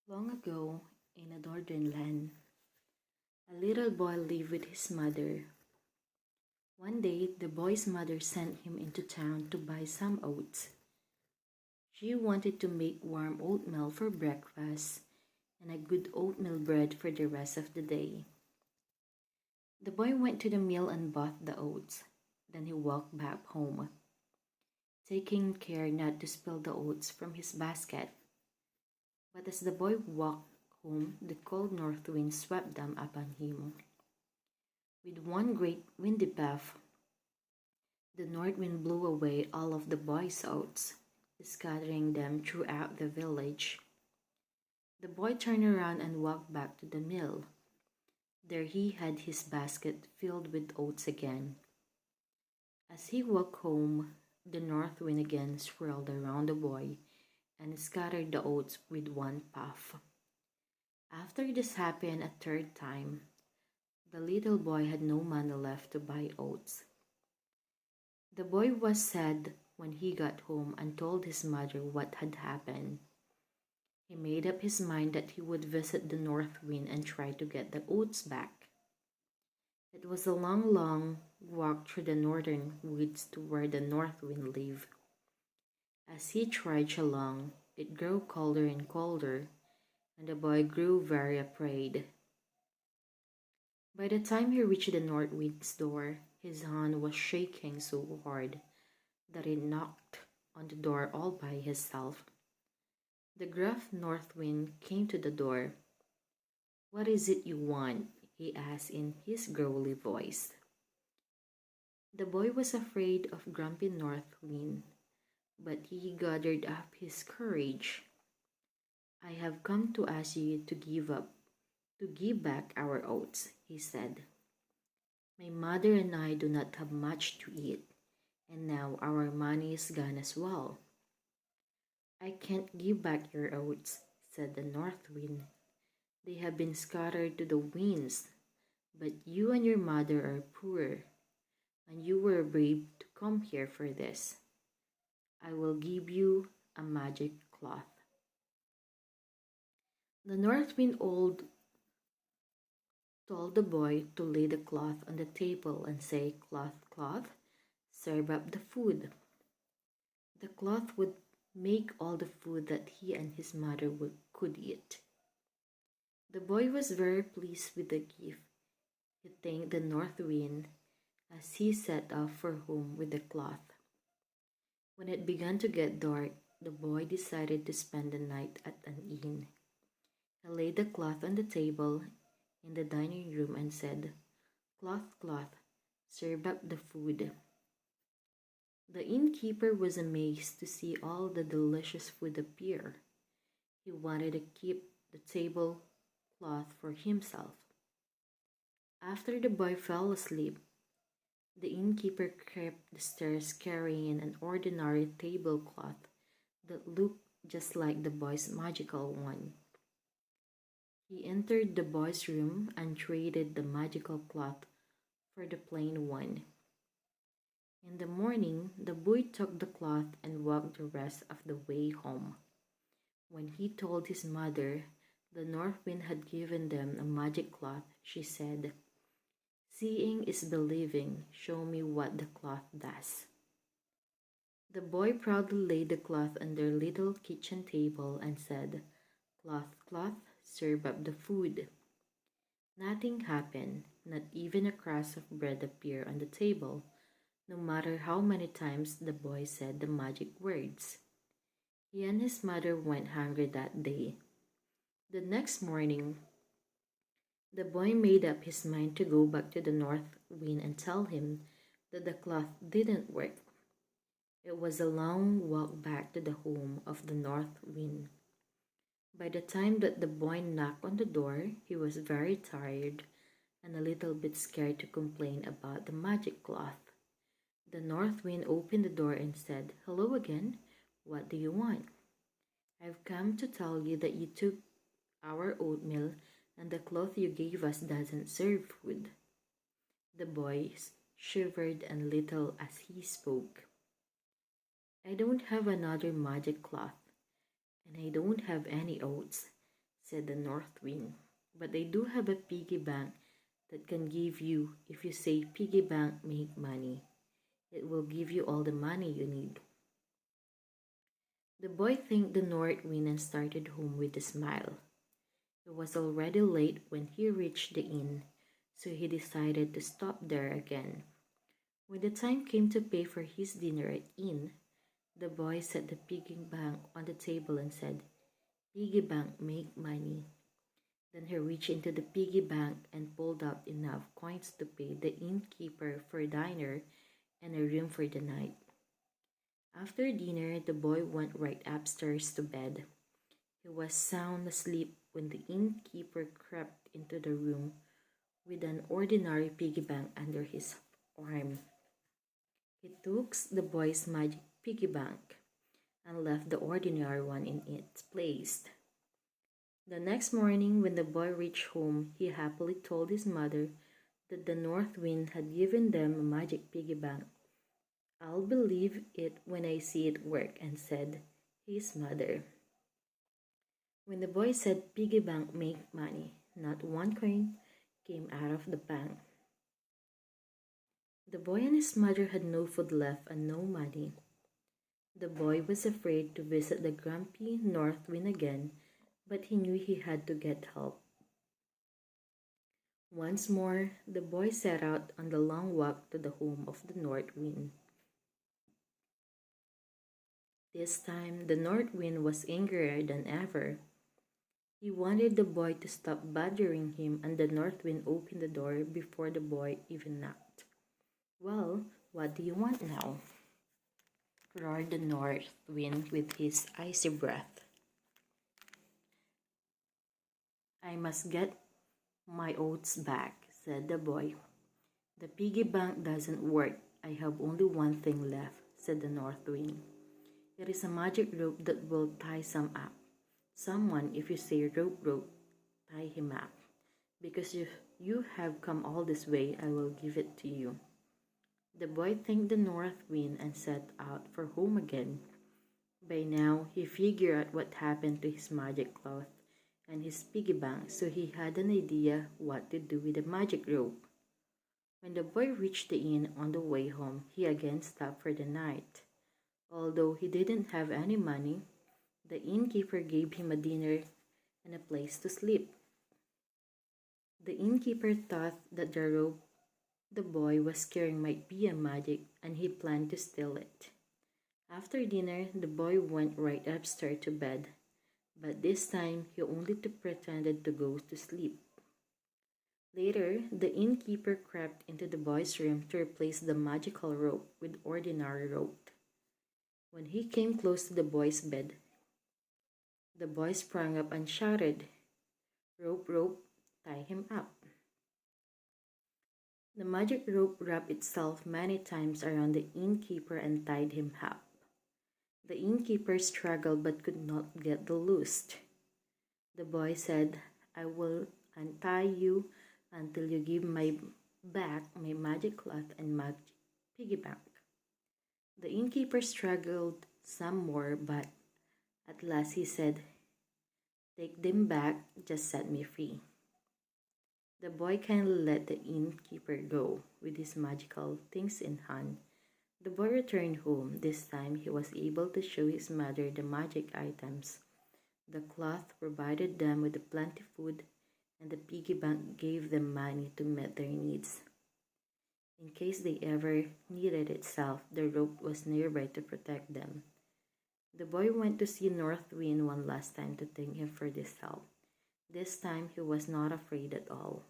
Long ago, in a northern land, a little boy lived with his mother. One day, the boy's mother sent him into town to buy some oats. She wanted to make warm oatmeal for breakfast and a good oatmeal bread for the rest of the day. The boy went to the mill and bought the oats. Then he walked back home, taking care not to spill the oats from his basket. But as the boy walked home, the cold north wind swept them upon him. With one great windy puff, the north wind blew away all of the boy's oats, scattering them throughout the village. The boy turned around and walked back to the mill. There he had his basket filled with oats again. As he walked home, the north wind again swirled around the boy and scattered the oats with one puff. After this happened a third time, the little boy had no money left to buy oats. The boy was sad when he got home and told his mother what had happened. He made up his mind that he would visit the north wind and try to get the oats back. It was a long, long walk through the northern woods to where the north wind lived. As he trudged along, it grew colder and colder, and the boy grew very afraid. By the time he reached the north wind's door, his hand was shaking so hard that it knocked on the door all by himself. The gruff north wind came to the door. "What is it you want?" he asked in his growly voice. The boy was afraid of grumpy north wind, but he gathered up his courage. "I have come to ask you to give back our oats," he said. "My mother and I do not have much to eat, and now our money is gone as well." "I can't give back your oats," said the north wind. "They have been scattered to the winds, but you and your mother are poor, and you were brave to come here for this. I will give you a magic cloth." The north wind told the boy to lay the cloth on the table and say, "Cloth, cloth, serve up the food." The cloth would make all the food that he and his mother could eat. The boy was very pleased with the gift. He thanked the north wind as he set off for home with the cloth. When it began to get dark, the boy decided to spend the night at an inn. He laid the cloth on the table in the dining room and said, "Cloth, cloth, serve up the food." The innkeeper was amazed to see all the delicious food appear. He wanted to keep the tablecloth for himself. After the boy fell asleep, the innkeeper crept the stairs carrying an ordinary tablecloth that looked just like the boy's magical one. He entered the boy's room and traded the magical cloth for the plain one. In the morning, the boy took the cloth and walked the rest of the way home. When he told his mother the north wind had given them a magic cloth, she said, "Seeing is believing. Show me what the cloth does." The boy proudly laid the cloth on their little kitchen table and said, "Cloth, cloth, serve up the food." Nothing happened. Not even a crust of bread appeared on the table, no matter how many times the boy said the magic words. He and his mother went hungry that day. The next morning, the boy made up his mind to go back to the north wind and tell him that the cloth didn't work. It was a long walk back to the home of the north wind. By the time that the boy knocked on the door, he was very tired and a little bit scared to complain about the magic cloth. The north wind opened the door and said, "Hello again. What do you want?" "I've come to tell you that you took our oatmeal and the cloth you gave us doesn't serve food." The boy shivered a little as he spoke. "I don't have another magic cloth, and I don't have any oats, said the North Wind. "But I do have a piggy bank that can give you if you say piggy bank make money. It will give you all the money you need." The boy thanked the North Wind and started home with a smile. It was already late when he reached the inn, so he decided to stop there again. When the time came to pay for his dinner at inn, the boy set the piggy bank on the table and said, "Piggy bank make money." Then he reached into the piggy bank and pulled out enough coins to pay the innkeeper for a dinner and a room for the night. After dinner, the boy went right upstairs to bed. He was sound asleep when the innkeeper crept into the room with an ordinary piggy bank under his arm. He took the boy's magic piggy bank and left the ordinary one in its place. The next morning, when the boy reached home, he happily told his mother that the North Wind had given them a magic piggy bank. "I'll believe it when I see it work," and said his mother. When the boy said piggy bank make money, not one coin came out of the bank. The boy and his mother had no food left and no money. The boy was afraid to visit the grumpy North Wind again, but he knew he had to get help. Once more, the boy set out on the long walk to the home of the North Wind. This time, the North Wind was angrier than ever. He wanted the boy to stop bothering him, and the North Wind opened the door before the boy even knocked. "Well, what do you want now?" roared the North Wind with his icy breath. "I must get my oats back," said the boy. "The piggy bank doesn't work. I have only one thing left," said the North Wind. "It is a magic rope that will tie someone if you say rope, rope, tie him up. Because if you have come all this way, I will give it to you." The boy thanked the North Wind and set out for home again. By now, he figured out what happened to his magic cloth and his piggy bank, so he had an idea what to do with the magic rope. When the boy reached the inn on the way home, he again stopped for the night. Although he didn't have any money, the innkeeper gave him a dinner and a place to sleep. The innkeeper thought that the rope the boy was carrying might be a magic, and he planned to steal it. After dinner, the boy went right upstairs to bed, but this time he only pretended to go to sleep. Later, the innkeeper crept into the boy's room to replace the magical rope with ordinary rope. When he came close to the boy's bed, the boy sprang up and shouted, "Rope, rope, tie him up." The magic rope wrapped itself many times around the innkeeper and tied him up. The innkeeper struggled but could not get the loose. The boy said, "I will untie you until you give my back my magic cloth and magic piggy bank." The innkeeper struggled some more, but at last he said, "Take them back, just set me free." The boy kindly let the innkeeper go with his magical things in hand. The boy returned home. This time he was able to show his mother the magic items. The cloth provided them with plenty food, and the piggy bank gave them money to meet their needs. In case they ever needed itself, the rope was nearby to protect them. The boy went to see North Wind one last time to thank him for this help. This time he was not afraid at all.